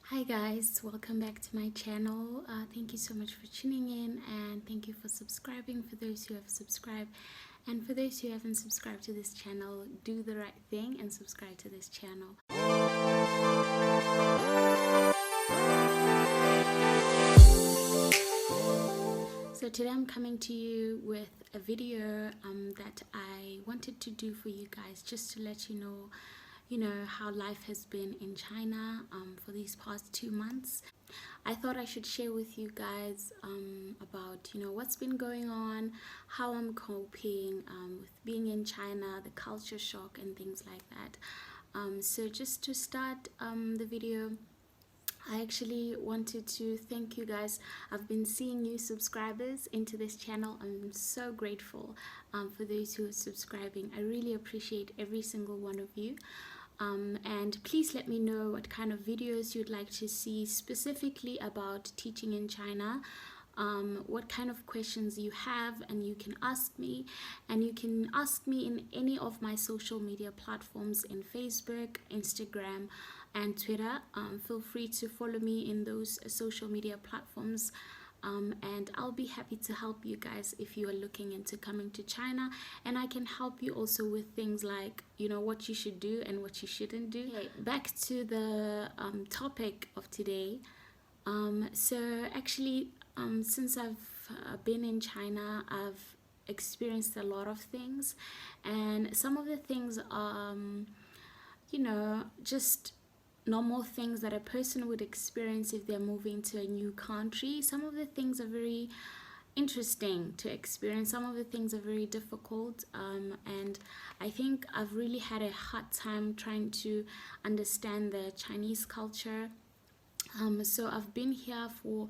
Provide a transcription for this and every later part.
Hi guys, welcome back to my channel. Thank you so much for tuning in, and thank you for subscribing for those who have subscribed. And for those who haven't subscribed to this channel, do the right thing and subscribe to this channel. So today I'm coming to you with a video that I wanted to do for you guys, just to let you know how life has been in China for these past 2 months. I thought I should share with you guys about what's been going on, how I'm coping with being in China, the culture shock and things like that. So just to start the video, I actually wanted to thank you guys. I've been seeing new subscribers into this channel. I'm so grateful for those who are subscribing. I really appreciate every single one of you. And please let me know what kind of videos you'd like to see specifically about teaching in China. What kind of questions you have, and you can ask me, and you can ask me in any of my social media platforms in Facebook, Instagram and Twitter. Feel free to follow me in those social media platforms, and I'll be happy to help you guys if you are looking into coming to China, and I can help you also with things like what you should do and what you shouldn't do. Okay, back to the topic of today. So actually, since I've been in China, I've experienced a lot of things, and some of the things are just normal things that a person would experience if they're moving to a new country. Some of the things are very interesting to experience, some of the things are very difficult, and I think I've really had a hard time trying to understand the Chinese culture. So I've been here for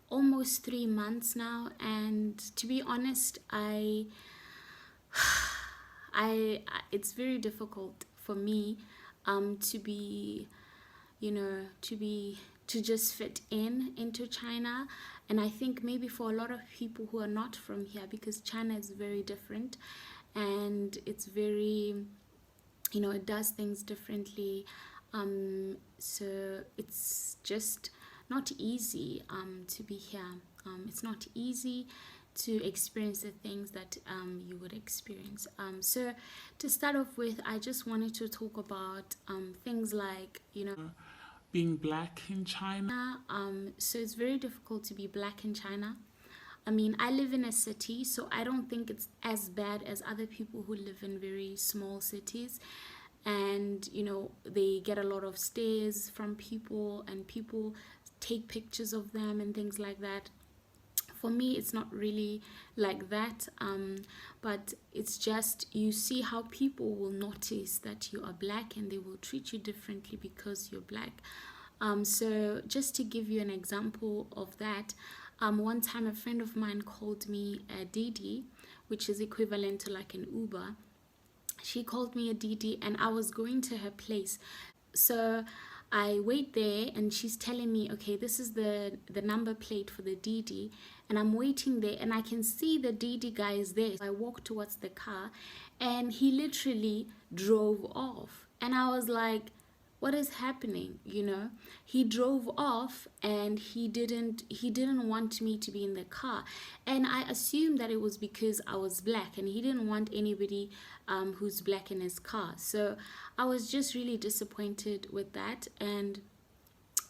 almost 3 months now, and to be honest, it's very difficult for me to be to just fit into China. And I think maybe for a lot of people who are not from here, because China is very different and it's very it does things differently, so it's just not easy to be here. It's not easy to experience the things that you would experience. So to start off with, I just wanted to talk about things like being black in China. So it's very difficult to be black in China. I mean, I live in a city, so I don't think it's as bad as other people who live in very small cities. And they get a lot of stares from people, and people take pictures of them and things like that. For me, it's not really like that, but it's just you see how people will notice that you are black, and they will treat you differently because you're black. So just to give you an example of that, one time a friend of mine called me a Didi, which is equivalent to like an Uber. She called me a Didi, and I was going to her place. So I wait there, and she's telling me, okay, this is the number plate for the Didi, and I'm waiting there, and I can see the Didi guy is there. I walk towards the car, and he literally drove off, and I was like, what is happening? He drove off, and he didn't want me to be in the car, and I assumed that it was because I was black, and he didn't want anybody who's black in his car. So I was just really disappointed with that, and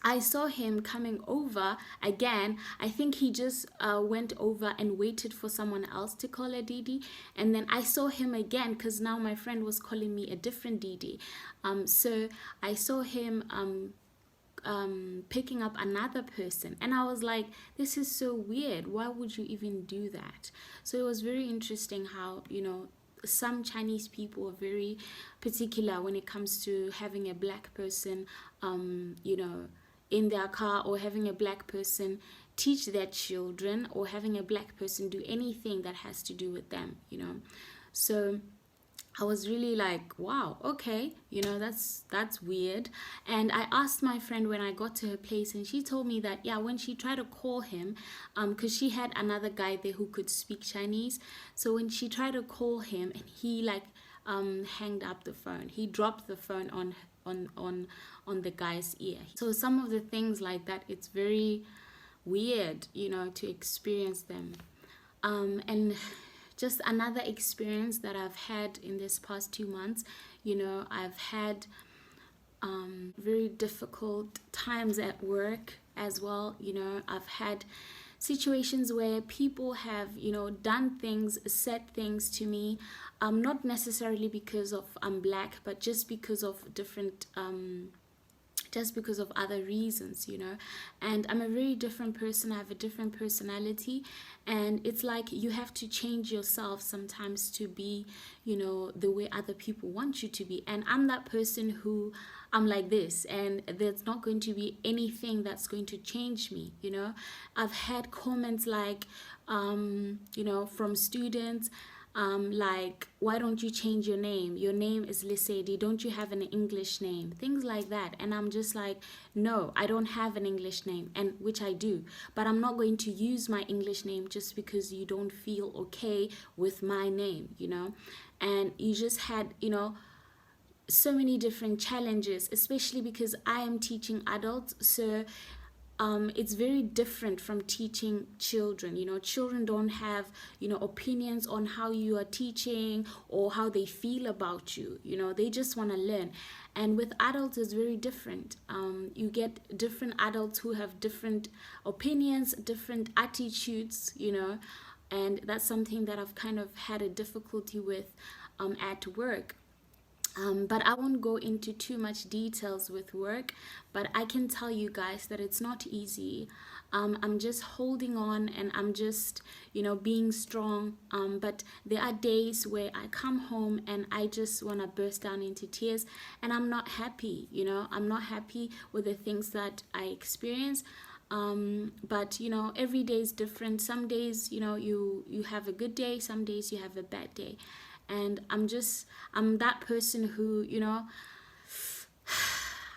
I saw him coming over again. I think he just went over and waited for someone else to call a Didi. And then I saw him again, because now my friend was calling me a different Didi. So I saw him picking up another person. And I was like, this is so weird. Why would you even do that? So it was very interesting how, some Chinese people are very particular when it comes to having a black person, in their car, or having a black person teach their children, or having a black person do anything that has to do with them. So I was really like, wow, okay, that's weird. And I asked my friend when I got to her place, and she told me that, yeah, when she tried to call him, because she had another guy there who could speak Chinese, so when she tried to call him, and he hanged up the phone, he dropped the phone on on the guy's ear. So some of the things like that, it's very weird, to experience them. And just another experience that I've had in this past 2 months, I've had very difficult times at work as well. I've had situations where people have, done things, said things to me, not necessarily because of I'm black, but just because of different just because of other reasons, and I'm a very different person. I have a different personality, and it's like you have to change yourself sometimes to be, the way other people want you to be. And I'm that person who, I'm like this, and there's not going to be anything that's going to change me. I've had comments like, from students, like, why don't you change your name? Your name is Lisedi. Don't you have an English name? Things like that. And I'm just like, no, I don't have an English name, and which I do. But I'm not going to use my English name just because you don't feel okay with my name, And you just had, so many different challenges, especially because I am teaching adults. So it's very different from teaching children. Children don't have, opinions on how you are teaching or how they feel about you. They just want to learn. And with adults, it's very different. You get different adults who have different opinions, different attitudes, and that's something that I've kind of had a difficulty with at work. But I won't go into too much details with work, but I can tell you guys that it's not easy. I'm just holding on, and I'm just, being strong. But there are days where I come home and I just want to burst down into tears, and I'm not happy, I'm not happy with the things that I experience. But every day is different. Some days, you have a good day, some days you have a bad day. And I'm that person who,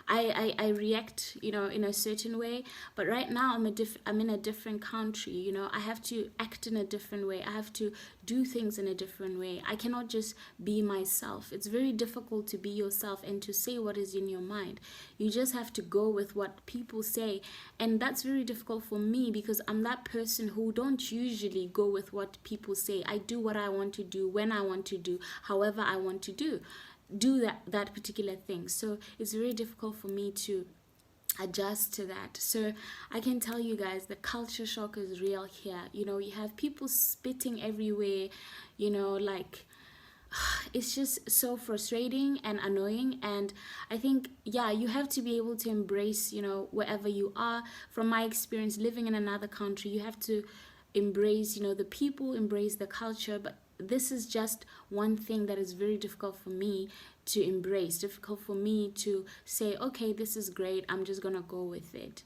I react, in a certain way. But right now I'm in a different country, I have to act in a different way. I have to do things in a different way. I cannot just be myself. It's very difficult to be yourself and to say what is in your mind. You just have to go with what people say. And that's very difficult for me because I'm that person who don't usually go with what people say. I do what I want to do, when I want to do, however I want to do that particular thing. So it's very difficult for me to adjust to that. So I can tell you guys, the culture shock is real here. You have people spitting everywhere, like, it's just so frustrating and annoying. And I think, you have to be able to embrace, wherever you are. From my experience living in another country, you have to embrace, the people, embrace the culture. But this is just one thing that is very difficult for me to embrace, difficult for me to say, okay, this is great, I'm just gonna go with it,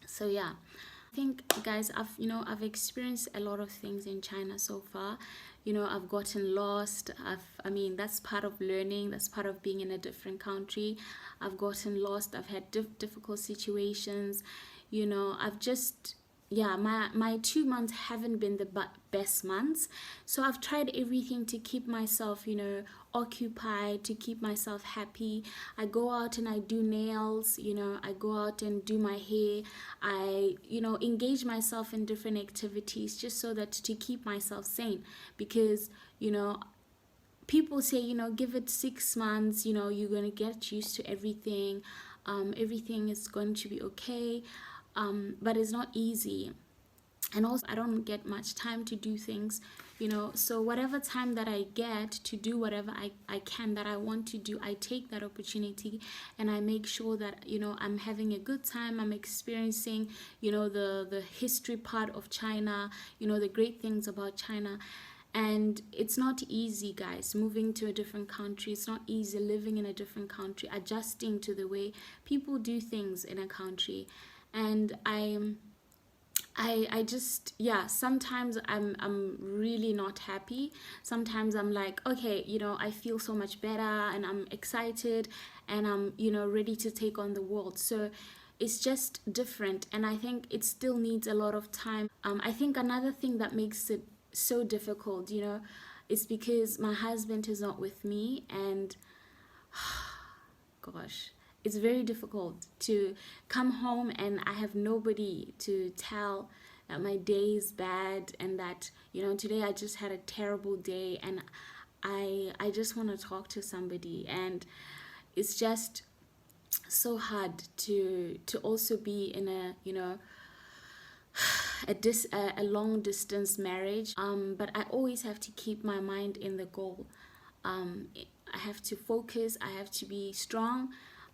So I think, guys, I've experienced a lot of things in China so far. I've gotten lost. That's part of learning. That's part of being in a different country. I've gotten lost. I've had difficult situations. I've just, my 2 months haven't been the best months. So I've tried everything to keep myself, occupied, to keep myself happy. I go out and I do nails, I go out and do my hair. I, engage myself in different activities just so that to keep myself sane. Because, people say, give it 6 months, you're going to get used to everything. Everything is going to be okay. But it's not easy. And also, I don't get much time to do things, so whatever time that I get to do whatever I can that I want to do, I take that opportunity and I make sure that, I'm having a good time. I'm experiencing, the history part of China, the great things about China. And it's not easy, guys, moving to a different country. It's not easy living in a different country, adjusting to the way people do things in a country. And I just, sometimes I'm really not happy. Sometimes I'm like, okay, I feel so much better and I'm excited and I'm, ready to take on the world. So it's just different. And I think it still needs a lot of time. I think another thing that makes it so difficult, is because my husband is not with me. And gosh, it's very difficult to come home and I have nobody to tell that my day is bad, and that, you know, today I just had a terrible day, and I just want to talk to somebody. And it's just so hard to also be in a, you know, a long distance marriage, but I always have to keep my mind in the goal. I have to focus, I have to be strong,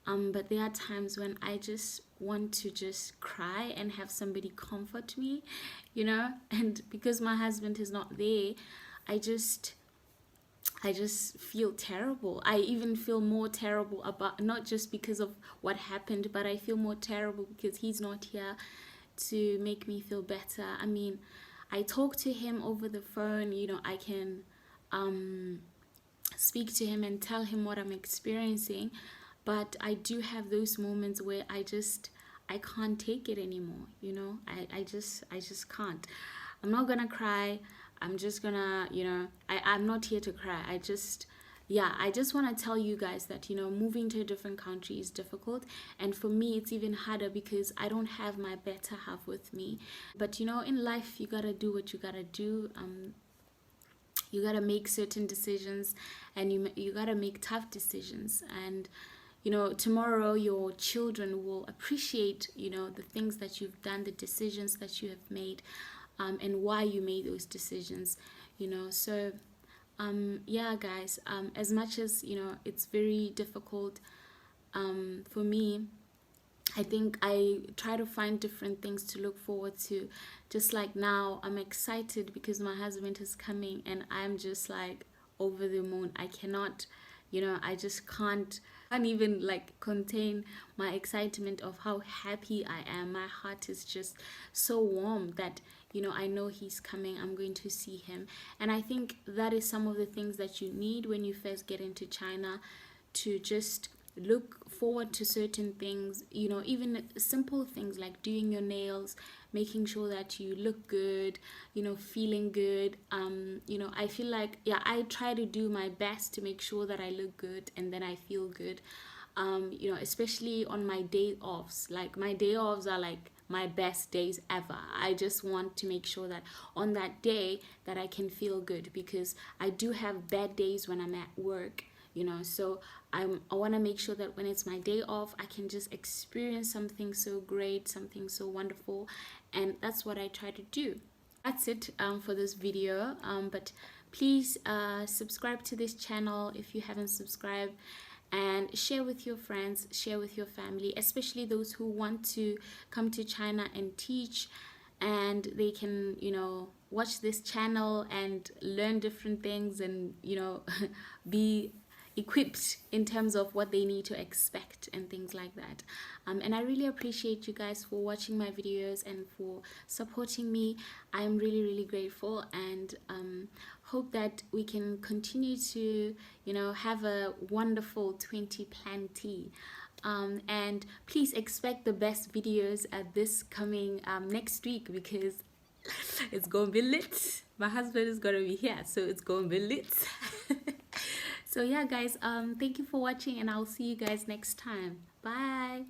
but there are times when I just want to just cry and have somebody comfort me, you know. And because my husband is not there, I just feel terrible. I even feel more terrible about, not just because of what happened, but I feel more terrible because he's not here to make me feel better. I mean, I talk to him over the phone, you know, I can speak to him and tell him what I'm experiencing, but I do have those moments where I can't take it anymore, you know. I just can't. I'm not gonna cry. I'm just gonna, you know, I'm not here to cry. I just want to tell you guys that, you know, moving to a different country is difficult. And for me, it's even harder because I don't have my better half with me. But, you know, in life, you got to do what you got to do. You got to make certain decisions, and you got to make tough decisions. And, you know, tomorrow your children will appreciate, you know, the things that you've done, the decisions that you have made, and why you made those decisions, you know. So yeah, guys, as much as, you know, it's very difficult for me, I think I try to find different things to look forward to. Just like now, I'm excited because my husband is coming, and I'm just like over the moon. I cannot, you know, I just can't even like contain my excitement of how happy I am. My heart is just so warm that, you know, I know he's coming. I'm going to see him. And I think that is some of the things that you need when you first get into China, to just look forward to certain things, you know, even simple things like doing your nails, making sure that you look good, you know, feeling good. You know, I feel like, yeah, I try to do my best to make sure that I look good and then I feel good. You know, especially on my day offs. Like, my day offs are like my best days ever. I just want to make sure that on that day that I can feel good, because I do have bad days when I'm at work, you know. So I want to make sure that when it's my day off, I can just experience something so great, something so wonderful, and that's what I try to do. That's it for this video, but please subscribe to this channel if you haven't subscribed, and share with your friends, share with your family, especially those who want to come to China and teach, and they can, you know, watch this channel and learn different things, and, you know, be equipped in terms of what they need to expect and things like that. And I really appreciate you guys for watching my videos and for supporting me. I'm really grateful, and hope that we can continue to, you know, have a wonderful 2020. And please expect the best videos at this coming next week, because it's gonna be lit. My husband is gonna be here, so it's gonna be lit. So yeah, guys, thank you for watching, and I'll see you guys next time. Bye.